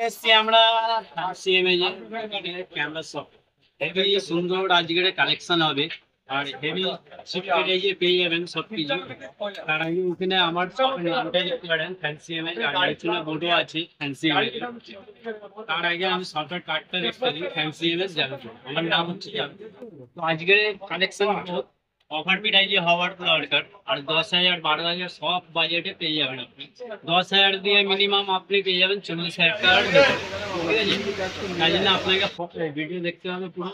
এসছি আমরা CMA camera shop heavy সুন্দর আজকের কালেকশন হবে আর হেভি শিফটেড এই যে পেয়ে যাবেন সবকিছু। তার আগে ওখানে আমার নামটা দেখতে পারেন ফ্যান্সি এমএ আর এখানে বোর্ডও আছে ফ্যান্সি এমএ। তার আগে আমি শর্টকাট কার্ডটা দেখতে দিই ফ্যান্সি এমএস যাবে। আমার নাম হচ্ছে তো আজকের কালেকশন অফার প্রাইজে হওয়ার দরকার আর 10,000 12,000 সব বাজেটে পেয়ে যাবেন আপনি। 10,000 দিয়ে মিনিমাম আপনি পেয়ে যাবেন 40,000 টাকার ভেতরে, ঠিক আছে। তাই জন্য আপনাকে ভিডিও দেখতে হবে, পুরো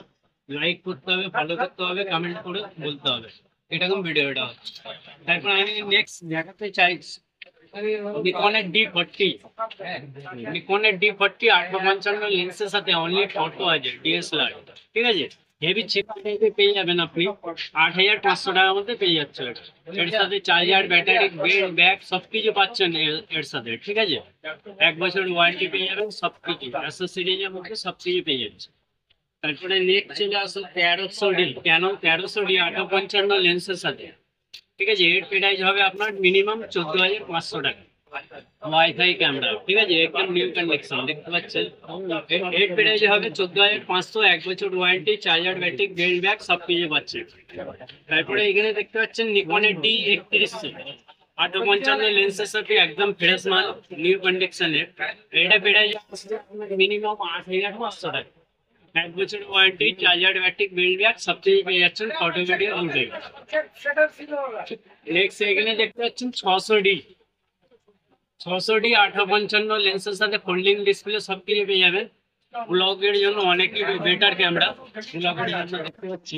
লাইক করতে হবে, ফলো করতে হবে, কমেন্ট করে বলতে হবে এরকম ভিডিওটা হচ্ছে। তারপর আমি নেক্সট দেখাতে চাই নিকনের D40। নিকনের D40 855 লেন্সের সাথে অনলি ফটো আছে ডিএসএলআর, ঠিক আছে। হেভি চিপ পেয়ে যাবেন আপনি 8,500 টাকার মধ্যে পেয়ে যাচ্ছে। এর সাথে চার্জার, ব্যাটারি, বেল্ট, ব্যাগ সবকিছু পাচ্ছেন এর সাথে, ঠিক আছে। 1 বছর ওয়ারেন্টি পেয়ে যাবেন, সবকিছু অ্যাসেসরিজের মধ্যে সবকিছু পেয়ে যাচ্ছে। তারপরে নেক্সট চলে আসো 1300D, কেন 1300D 855 লেন্সের সাথে, ঠিক আছে। এর প্রাইস হবে আপনার মিনিমাম 14,500 টাকা। ওয়াইফাই ক্যামেরা, ঠিক আছে, একদম নিউ কানেকশন দেখতে পাচ্ছেন। এর প্রাইস হবে 14,500, 1 বছর warranty, charger, battery, belt, bag সব কিছু পাচ্ছে। তারপরে এখানে দেখতে পাচ্ছেন নিকনের D3100 855 লেন্সের সাথে একদম ফ্রেশ মাল, নিউ কন্ডিশনের। এটা প্রাইস মিনিমাম 8,500 টাকা। 1 বছর warranty, charger, battery, belt, bag সব কিছু পেয়ে যাচ্ছেন ফটো ভিডিও দুটোই। নেক্সট এখানে দেখতে পাচ্ছেন 600D 855 লেন্সের সাথে ফোল্ডিং ডিসপ্লে সব কিছু পেয়ে যাবেন। ব্লগের জন্য অনেকই বেটার ক্যামেরা, ব্লগের জন্য দেখতে পাচ্ছি।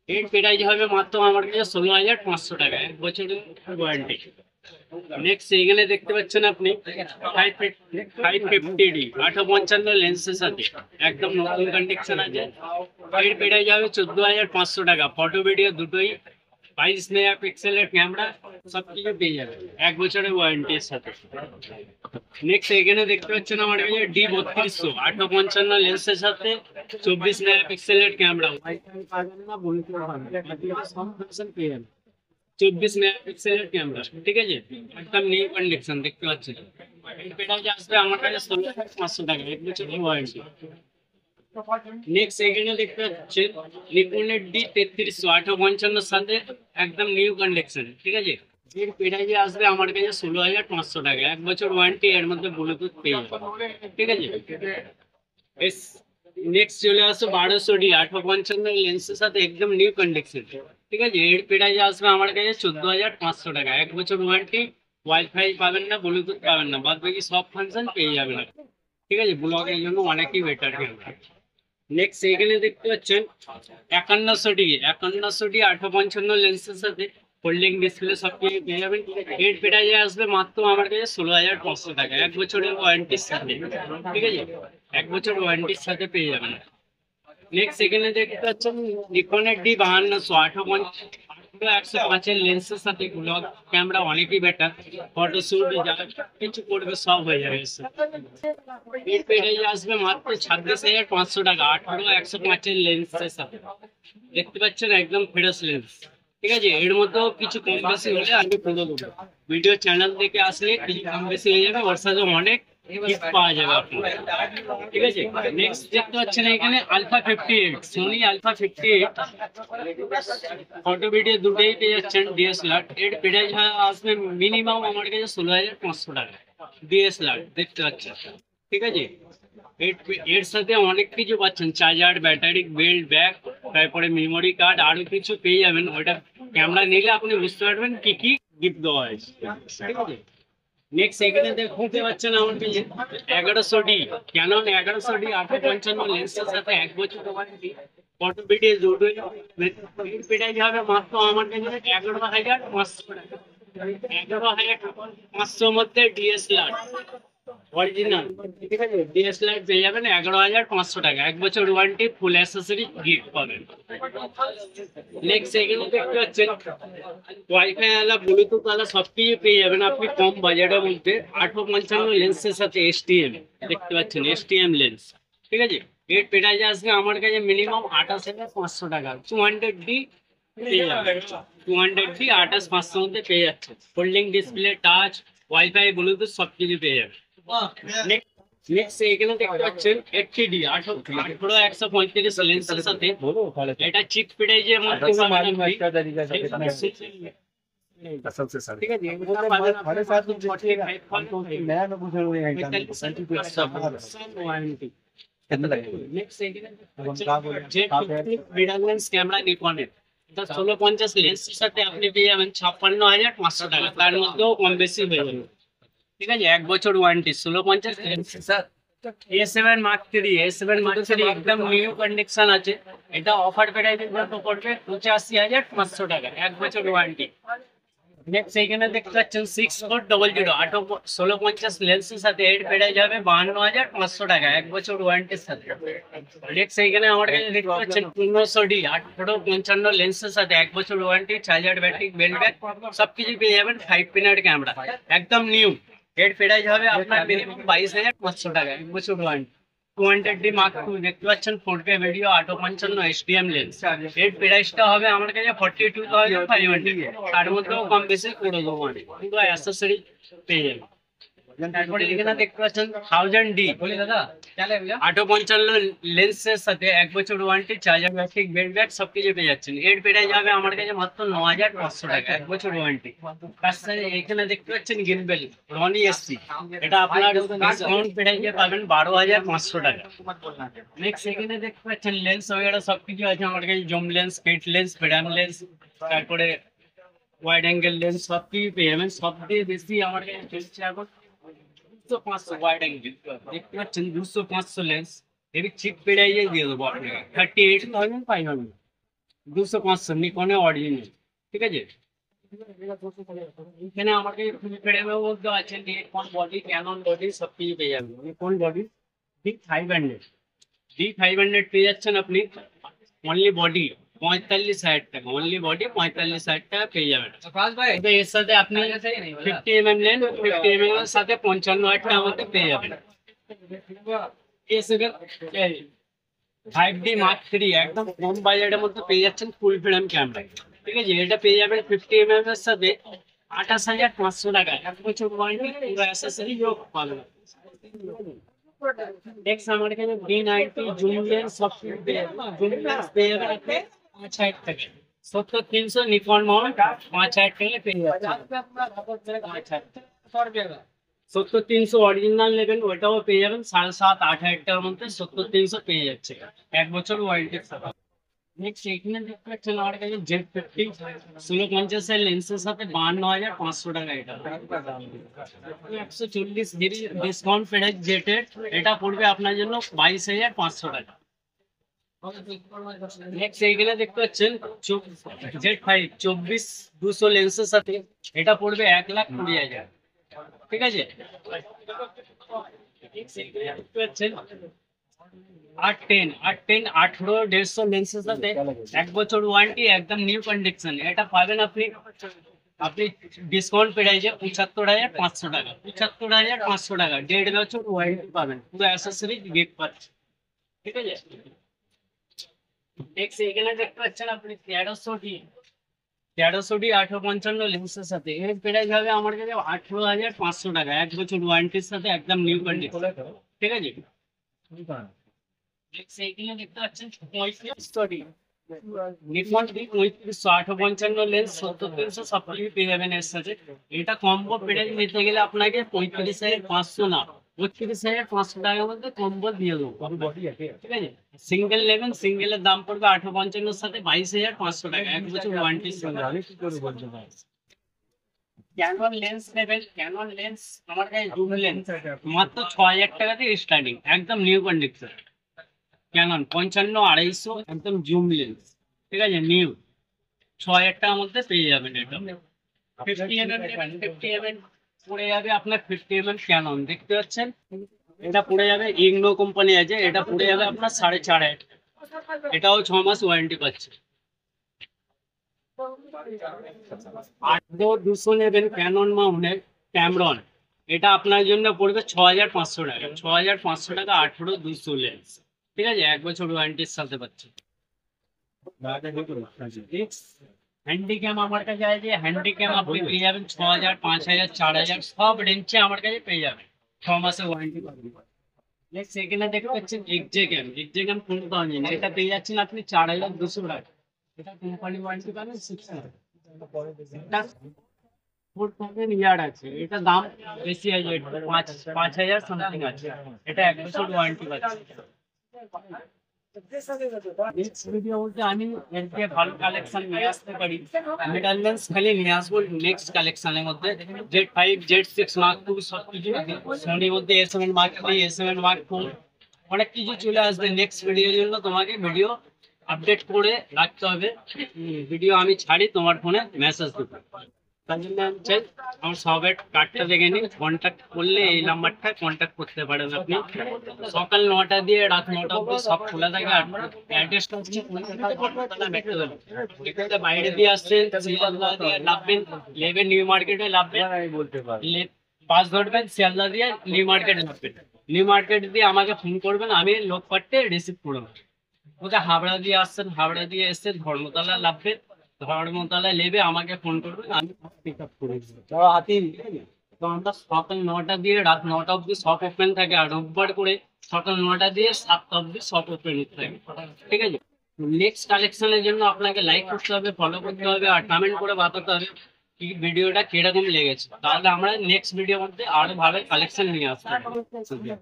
এর প্রাইস হবে মাত্র আমার কাছে 16,500 টাকা, 1 বছরের ওয়ারেন্টি। নেক্সট এখানে দেখতে পাচ্ছেন আপনি 550D 855 লেন্সের সাথে একদম নতুন কন্ডিশন আছে। এর প্রাইস হবে 14,500 টাকা, ফটো ভিডিও দুটোই। 22 মেগাপিক্সেলের ক্যামেরা সব কিছু পেয়ে যাবে 1 বছরের ওয়ারেন্টির সাথে। নেক্সট এখানে দেখতে পাচ্ছেন আমার কাছে D3200 855 লেন্সের সাথে 24 মেগাপিক্সেলের ক্যামেরা, ওয়াইফাই পাবেন না, ব্লুটুথ পাবেন, সব ফাংশন পেয়ে যাবেন। 24 মেগাপিক্সেলের ক্যামেরা, ঠিক আছে, একদম নিউ কন্ডিশন দেখতে পাচ্ছেন। এটা যে আসবে আমার কাছে 16,500 টাকা, 1 বছরের ওয়ারেন্টি। নেক্সট এখানে দেখতে পাচ্ছেন নিকনের D3300 855 সাথে একদম নিউ কন্ডিশন, ঠিক আছে। এর প্রাইসে আসবে আমার কাছে 16,500 টাকা, 1 বছর ওয়ারেন্টি, এর মধ্যে ব্লুটুথ পেয়ে যাবেন, ঠিক আছে। নেক্সট চলে আসো 1200D 855 লেন্সের সাথে একদম নিউ কন্ডিশন, ঠিক আছে। এর প্রাইসে আসবে আমার কাছে 14,500 টাকা, 1 বছর ওয়ারেন্টি, ওয়াইফাই পাবেন না, ব্লুটুথ পাবেন না, বাদ বাকি সব ফাংশন পেয়ে যাবেন, ঠিক আছে। ব্লগের জন্য অনেকই বেটার ক্যামেরা। নেক্সট এখানে দেখতে পাচ্ছেন 5100D 855 লেন্সের সাথে ফোল্ডিং ডিসপ্লে সব কিছু পেয়ে যাবেন। এর প্রাইসে আসবে মাত্র আমার কাছে 16,500 টাকা, 1 বছরের ওয়ারেন্টির সাথে, ঠিক আছে, 1 বছর ওয়ারেন্টির সাথে পেয়ে যাবেন। নেক্সট এখানে দেখতে পাচ্ছেন নিকনের D5200 8-105 লেন্সের সাথে ব্লগ ক্যামেরা অনেকই বেটার, ফটো শুট যা কিছু করবে সব হয়ে যাবে। এর প্রাইস আসবে মাত্র 26,500 টাকা, 18-105 লেন্সের সাথে দেখতে পাচ্ছেন একদম ফ্রেশ লেন্স, ঠিক আছে। এর মধ্যেও কিছু কম বেশি হলে আমি করে দেবো, ভিডিও চ্যানেল থেকে আসলে কিছু কম বেশি হয়ে যাবে, ওর সাথে অনেক গিফট পাওয়া যাবে আপনার, ঠিক আছে। নেক্সট দেখতে পাচ্ছেন এখানে alpha 58 Sony alpha 58 photo video দুটোই পেয়ে যাচ্ছেন ডিএসএলআর। এর প্রাইস আসবে মিনিমাম আমার কাছে 16,500 টাকা, ডিএসএলআর দেখতে পাচ্ছেন, ঠিক আছে। এর সাথে অনেক কিছু পাচ্ছেন, চার্জার, ব্যাটারি, বেল্ট, ব্যাগ, তারপরে মেমোরি কার্ড, আরো কিছু পেয়ে যাবেন। ওইটা ক্যামেরা নিলে আপনি বুঝতে পারবেন কি কি গিফট দেওয়া হয়েছে, ঠিক আছে। নেক্সট এখানে দেখতে পাচ্ছেন আমার কাছে 1100D ক্যানন 1100D 855 লেন্সের সাথে 1 বছর ওয়ারেন্টি, ফটো ভিডিও দুটোই। প্রাইস হবে মাত্র আমার কাছে 11,500 টাকা, 11,500 মধ্যে ডিএসএলআর অরিজিনাল, ঠিক আছে। ডিএসএলআর পেয়ে যাবেন 11,500 টাকা, 1 বছর ওয়ারেন্টি, ফুল অ্যাসেসরি গিফট পাবেন। নেক্সট এখানে দেখতে পাচ্ছেন ওয়াইফাই আলা, ব্লুটুথ আলা সবকিছু পেয়ে যাবেন আপনি কম বাজেটের মধ্যে। 855 লেন্সের সাথে এসটিএম দেখতে পাচ্ছেন, এসটিএম লেন্স, ঠিক আছে। এর প্রাইস আসবে আমার কাছে মিনিমাম 28,500 টাকা, 200D পেয়ে যাবেন, 200D 28,500 মধ্যে পেয়ে যাচ্ছে। Folding display, touch, wifi, Bluetooth সবকিছু পেয়ে যাবে। নেক্সট এখানে দেখতে পাচ্ছেন 80D 18-135 লেন্সের সাথে এটা চিপ প্রাইজের মধ্যে পাবেন আপনি। ঠিক আছে, এগুলো পাবেন আপনার 45 ওয়ারেন্টি। নেক্সট এখানে মিরর লেন্স ক্যামেরা নিকনের এটা 1650 লেন্সের সাথে আপনি পেয়ে যাবেন 56,500 টাকা, তার মধ্যেও কম বেশি হয়ে যাবে। ঠিক আছে, 1 বছর warranty 1650 lens. A7 Mark III একদম নিউ কন্ডিশন আছে। এটা অফার প্রাইসে পড়বে 85,500 টাকা, 1 বছর ওয়ারেন্টি। নেক্সট এইখানে দেখতে পাচ্ছেন 6400 1650 লেন্সের সাথে এর পেড়ে যাবে 52,500 টাকা, 1 বছর ওয়ারেন্টির সাথে। নেক্সট এইখানে আমার কাছে দেখতে পাচ্ছেন 1500D 1855 লেন্সের সাথে 1 বছর warranty, charger, battery, bell bag সবকিছু পেয়ে যাবেন। 5 পিনের ক্যামেরা একদম নিউ, এর প্রাইস হবে আপনার মিনিমাম 22,500 টাকা, 1 বছর ওয়ারেন্টি। 200D Mark II দেখতে পাচ্ছেন 4K ভিডিও 855 HDM লেন্স, এর প্রাইসটা হবে আমার কাছে 42,500, তার মধ্যেও কম বেশি করে দেবো মানে, কিন্তু অ্যাক্সেসরি পেয়ে যাবেন। তারপরে এখানে দেখতে পাচ্ছেন 1000D 855 লেন্সের সাথে 1 বছর warranty, charger, battery, bell bag সবকিছু পেয়ে যাচ্ছেন। এর প্রাইস যাবে আমার কাছে মাত্র 9,500 টাকা, 1 বছর ওয়ারেন্টি। তার সাথে এখানে দেখতে পাচ্ছেন গিম্বেল রনি এসসি, এটা আপনার ডিসকাউন্ট প্রাইসে পাবেন 12,500 টাকা। নেক্সট এখানে দেখতে পাচ্ছেন লেন্স वगैरह সবকিছু আছে আমার কাছে, zoom lens, kit lens, prime lens, তারপরে ওয়াইড অ্যাঙ্গেল লেন্স সবকিছু পেয়ে যাবেন। সব দিয়ে বেশি আমার কাছে চলছে এখন 200-500 ওয়াইড অ্যাঙ্গেল, দেখতে পাচ্ছেন 200-500 লেন্স, এর চিপ প্রাইসে দিয়ে দেবো আপনাকে 38,500, 200-500 নিকনে অরিজিনাল। ঠিক আছে, এখানে আমাকে ফুল ফ্রেমের মধ্যে আছে নিকন বডি, ক্যানন বডি সবকিছু পেয়ে যাবেন। নিকন বডি D500 পেয়ে যাচ্ছেন আপনি অনলি বডি 45,000 টাকা, অনলি বডি 45,000 টাকা পেয়ে যাবেন। তো এর সাথে আপনি 50mm নেন, 50mm এর সাথে 55,000 টাকার মধ্যে পেয়ে যাবেন। 5D Mark III একদম কম বাজেটের মধ্যে পেয়ে যাচ্ছেন ফুল ফ্রেম ক্যামেরা। ঠিক আছে, এটা পেয়ে যাবেন 50mm এর সাথে 28,500 টাকা, 1 বছর ওয়ারেন্টি, পুরো অ্যাক্সেসরি যোগ পাবেন। নেক্সট আমার এখানে D90 জুম লেন্স সবকিছু পেয়ে যাবেন। জুম লেন্স পেয়ে যাবেন আপনি 5,000 টাকা, 70-300 নিকন মাউন্ট 5,000 টাকা পেয়ে যাচ্ছেন। 70-300 অরিজিনাল নেবেন ওটাও পেয়ে যাবেন 7,500-8,000 টাকার মধ্যে, 70-300 পেয়ে যাচ্ছে, 1 বছর ওয়ারেন্টির সাথে। নেক্সট এখানে দেখতে পাচ্ছেন আমার কাছে Z50 1650 এর লেন্সের সাথে 52,500 টাকা, এটা 140 ডিসকাউন্ট প্রাইস জেটের, এটা পড়বে আপনার জন্য 22,500 টাকা। নেক্সট এইখানে দেখতে পাচ্ছেন Z5 24-200 লেন্সের সাথে, এটা পড়বে 1,20,000। ঠিক আছে, দেখতে পাচ্ছেন 810 18-150 লেন্সের সাথে 1 বছর ওয়ারেন্টি, একদম নিউ কন্ডিশন, এটা পাবেন আপনি ডিসকাউন্ট প্রাইসে 75,500 টাকা, 75,500 টাকা, 1.5 বছর ওয়ারেন্টি পাবেন, পুরো অ্যাক্সেসরি গিফট পাচ্ছেন। ঠিক আছে, নেক্সট এখানে দেখতে পাচ্ছেন আপনি 1300D 855 লেন্সের সাথে, এর প্রাইস হবে আমার কাছে 18,500 টাকা, 1 বছর ওয়ারেন্টির সাথে, একদম নিউ কন্ডিশন। ঠিক আছে, নেক্সট এইখানে দেখতে পাচ্ছেন 3500D নিকন D3500 লেন্স 70-300 সবকিছু পেয়ে যাবেন এর সাথে। এটা কম্বো প্রাইস নিতে গেলে আপনাকে 35,500 না 32,500 টাকার মধ্যে কম্বো দিয়ে দেবো। ঠিক আছে, সিঙ্গেল নেবেন, সিঙ্গেলের দাম পড়বে 855 সাথে 22,500 টাকা, 1 বছর ওয়ারেন্টির সঙ্গে। ক্যানন লেন্স নেবেন, ক্যানন লেন্স আমার কাছে জুম লেন্স মাত্র 6,000 টাকা থেকে স্টার্টিং, একদম নিউ কন্ডিশন। ক্যানন 55-250 একদম জুম লেন্স, ঠিক আছে, নিউ 6,000 টাকার মধ্যে পেয়ে যাবেন। এটা 50mm পড়ে যাবে আপনার 50mm ক্যানন, দেখতে পাচ্ছেন এটা পড়ে যাবে, ইগনো কোম্পানি আছে, এটা পড়ে যাবে আপনার 4,500, এটাও 6 মাস ওয়ারেন্টি পাচ্ছে। 8-200 নেবেন ক্যানন মাউন্টের ক্যামরন, এটা আপনার জন্য পড়বে 6,500 টাকা, 6,500 টাকা 8-200 লেন্স। ঠিক আছে, 1 বছর ওয়ারেন্টির সাথে পাচ্ছে। হ্যান্ডিক্যাম আমার কাছে আছে, হ্যান্ডিক্যাম আপনি পেয়ে যাবেন 6,000, 5,000, 4,000 সব রেঞ্জে আমার কাছে পেয়ে যাবেন, 6 মাসের ওয়ারেন্টি পাবেন। নেক্সট সেকেন্ডে দেখতে পাচ্ছেন এক্সজে ক্যাম ফোন পাওয়া যায় এটা পেয়ে যাচ্ছেন আপনি 4200 টাকা। এটা কোম্পানি ওয়ারেন্টি পাবেন 6 মান্থ। এটা 4000 আছে, এটা দাম বেশি আছে, এটা 5000 সামথিং আছে। এটা 1 বছর ওয়ারেন্টি পাচ্ছে। নেক্সট ভিডিও বলতে আমি এর থেকে ভালো কালেকশন নিয়ে আসতে পারি, মিডল লেন্স খালি নিয়ে আসবো নেক্সট কালেকশনের মধ্যে। Z5 Z6 Mark II সব কিছু, সোনির মধ্যে A7 Mark III A7 Mark IV অনেক কিছু চলে আসবে। নেক্সট ভিডিওর জন্য তোমাকে ভিডিও আপডেট করে রাখতে হবে। ভিডিও আমি ছাড়ি তোমার ফোনে মেসেজ দেবো, তার জন্য আমি চাই আমার সবের কার্ডটা দেখে নিন। কন্ট্যাক্ট করলে এই নাম্বারটা কন্ট্যাক্ট করতে পারেন আপনি। সকাল 9টা দিয়ে রাত 9টা অবধি সব খোলা থাকে। আর অ্যাড্রেসটা হচ্ছে কলকাতা মেট্রো। এখানে বাইরে দিয়ে আসছেন শিয়ালদা দিয়ে নামবেন, লেবেন নিউ মার্কেটে নামবেন, বাস ধরবেন শিয়ালদা দিয়ে নিউ মার্কেটে নামবেন। নিউ মার্কেট দিয়ে আমাকে ফোন করবেন, আমি লোক পাঠিয়ে রিসিভ করে নেবো। কোথায় হাবড়া দিয়ে আসছেন, হাবড়া দিয়ে এসে ধর্মতলা নামবেন, ধর্মতলায় নেবে আমাকে ফোন করবেন, আমি পিক আপ করে দেবো। তো আমরা সকাল 9টা দিয়ে রাত 9টা অবধি শপ ওপেন থাকে, আর রোববার করে সকাল 9টা দিয়ে 7টা অবধি শপ ওপেন থাকে। ঠিক আছে, নেক্সট কালেকশনের জন্য আপনাকে লাইক করতে হবে, ফলো করতে হবে, আর কমেন্ট করে বাতাতে হবে কি ভিডিওটা কিরকম লেগেছে। তাহলে আমরা নেক্সট ভিডিওর মধ্যে আরো ভালো কালেকশন নিয়ে আসবো।